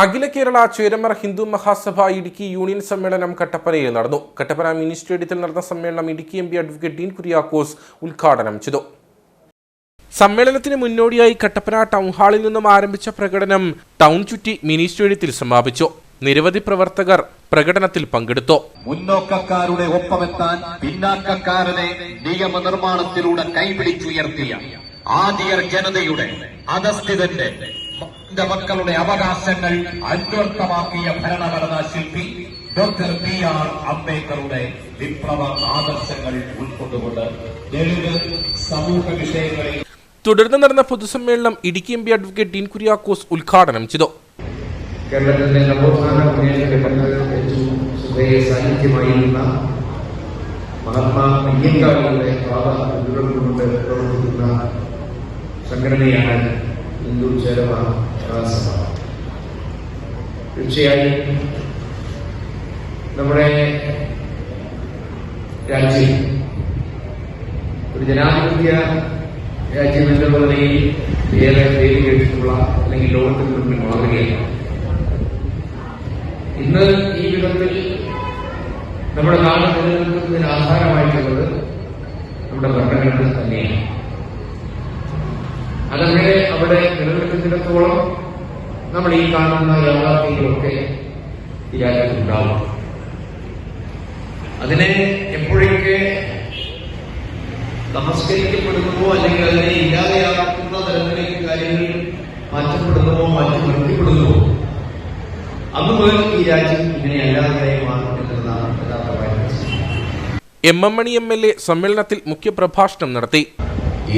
അഖില Kerala Cheramar Hindu Mahasabha Idukki union സമ്മേളനം കട്ടപ്പനയിൽ നടന്നു. കട്ടപ്പന മിനി സ്റ്റേഡിയത്തിൽ നടന്ന സമ്മേളനം Idukki M P advocate Dean Kuriakose ഉദ്ഘാടനം ചെയ്തു. സമ്മേളനത്തിന് മുന്നോടിയായി കട്ടപ്പന ടൗൺ ഹാളിൽ നിന്നും ആരംഭിച്ച പ്രകടനം ടൗൺ ചുറ്റി മിനി സ്റ്റേഡിയത്തിൽ സമാപിച്ചു. നിരവധി പ്രവർത്തകർ പ്രകടനത്തിൽ പങ്കെടുത്തു. മുന്നോക്കക്കാരുടെ ഒപ്പമെത്താൻ പിന്നാക്കക്കാരനെ നിയമനിർമ്മാണത്തിലൂടെ കൈപിടിച്ചുയർത്തിയ ആദിയർ ജനതയുടെ അധസ്ഥിതന്റെ മക്കളുടെ അവകാശങ്ങൾ അന്വർത്ഥമാക്കിയ ഭരണഘടനാ ശില്പി ഡോക്ടർ ബി.ആർ. അംബേദ്കറുടെ വിപ്ലവ ആദർശങ്ങൾ ഉൾക്കൊണ്ടുകൊണ്ട് ദളിത് സമൂഹ വിഷയങ്ങളിൽ തുടർന്ന് നടന്ന പൊതുസമ്മേളനം Idukki M P advocate Dean Kuriakose ഉദ്ഘാടനം ചെയ്തു. കേരളത്തിന്റെ നവോത്ഥാന മുന്നേറ്റത്തിന്റെ സാന്നിധ്യമായിരുന്ന മഹാത്മാ അയ്യങ്കാളിയുടെ പാദകൊണ്ട് പ്രവർത്തിക്കുന്ന സംഘടനയാണ് ഹിന്ദു ചേരമർ മഹാസഭ. തീർച്ചയായും നമ്മുടെ രാജ്യം ഒരു ജനാധിപത്യ രാജ്യം എന്ന നിലയിൽ ഏറെ പേര് കേട്ടിട്ടുള്ള അല്ലെങ്കിൽ ലോകത്തിന് മുന്നിൽ മാതൃകയാണ്. ഇന്ന് ഈ വിധത്തിൽ നമ്മുടെ നാട് നിലനിൽക്കുന്നതിന് ആധാരമായിട്ടുള്ളത് നമ്മുടെ ഭരണഘടന തന്നെയാണ്. അതങ്ങനെ അവിടെ നിലനിൽക്കുന്നിടത്തോളം നമ്മൾ ഈ കാണുന്ന യാഥാർത്ഥ്യങ്ങളൊക്കെ ഈ രാജ്യത്തുണ്ടാവും. അതിനെ എപ്പോഴൊക്കെ നമസ്കരിക്കപ്പെടുന്നുവോ അല്ലെങ്കിൽ അതിനെ ഇല്ലാതെയാക്കുന്ന തരത്തിലേക്ക് കാര്യങ്ങൾ മാറ്റപ്പെടുന്നുവോ മാറ്റി നിർത്തിപ്പെടുന്നുവോ അന്ന് മുതൽ ഈ രാജ്യം ഇങ്ങനെ അല്ലാതെയായി മാറും എന്നതാണ് യഥാർത്ഥമായ എം.എം. മണി എം.എൽ.എ. സമ്മേളനത്തിൽ മുഖ്യപ്രഭാഷണം നടത്തി.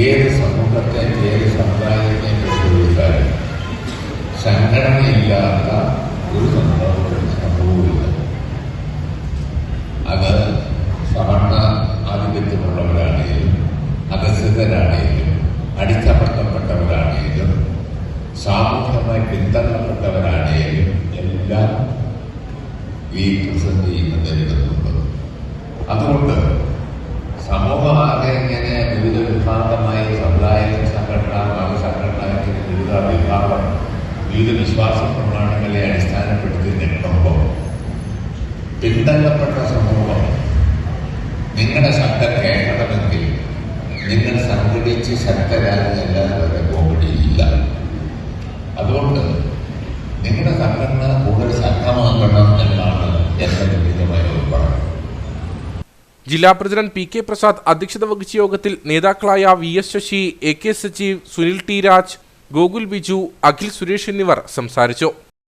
ഏത് സമൂഹത്തെ ഏത് സമുദായത്തെ പ്രതിരോധിക്കാനും സംഘടനയില്ലാത്ത ഒരു സംഭവമില്ല. അത് സവർണ ആധിപത്യമുള്ളവരാണെങ്കിലും അധസ്ഥിതരാണെങ്കിലും അടിച്ചമർത്തപ്പെട്ടവരാണെങ്കിലും സാമൂഹികമായി പിന്തള്ളപ്പെട്ടവരാണെങ്കിലും എല്ലാം ഈ പ്രതിസന്ധി നേരിടുന്നുണ്ട്. അതുകൊണ്ട് സമൂഹമാകെ ഇങ്ങനെ വിവിധ വിഭാഗമായി സമുദായ സംഘടന മതസംഘടന വിവിധ വിഭാഗം വിവിധ വിശ്വാസ പ്രമാണങ്ങളെ അടിസ്ഥാനപ്പെടുത്തി നിൽക്കുമ്പോൾ പിന്തള്ളപ്പെട്ട സമൂഹം നിങ്ങളുടെ ശബ്ദം കേൾക്കണമെങ്കിൽ നിങ്ങൾ സംഘടിച്ച് ശക്തരാകുന്നല്ലാതെ കോമഡിയില്ല. അതുകൊണ്ട് നിങ്ങളുടെ സംഘടന കൂടുതൽ ശക്തമാക്കണം എന്നാണ് എന്റെ വിവിധമായ പറഞ്ഞു. ജില്ലാ പ്രസിഡന്റ് പി.കെ. പ്രസാദ് അധ്യക്ഷത വഹിച്ച യോഗത്തിൽ നേതാക്കളായ V S. Sasi, A K. Sajeev, Sunil T. Raj, Gokul Biju, Akhil Suresh എന്നിവർ സംസാരിച്ചു.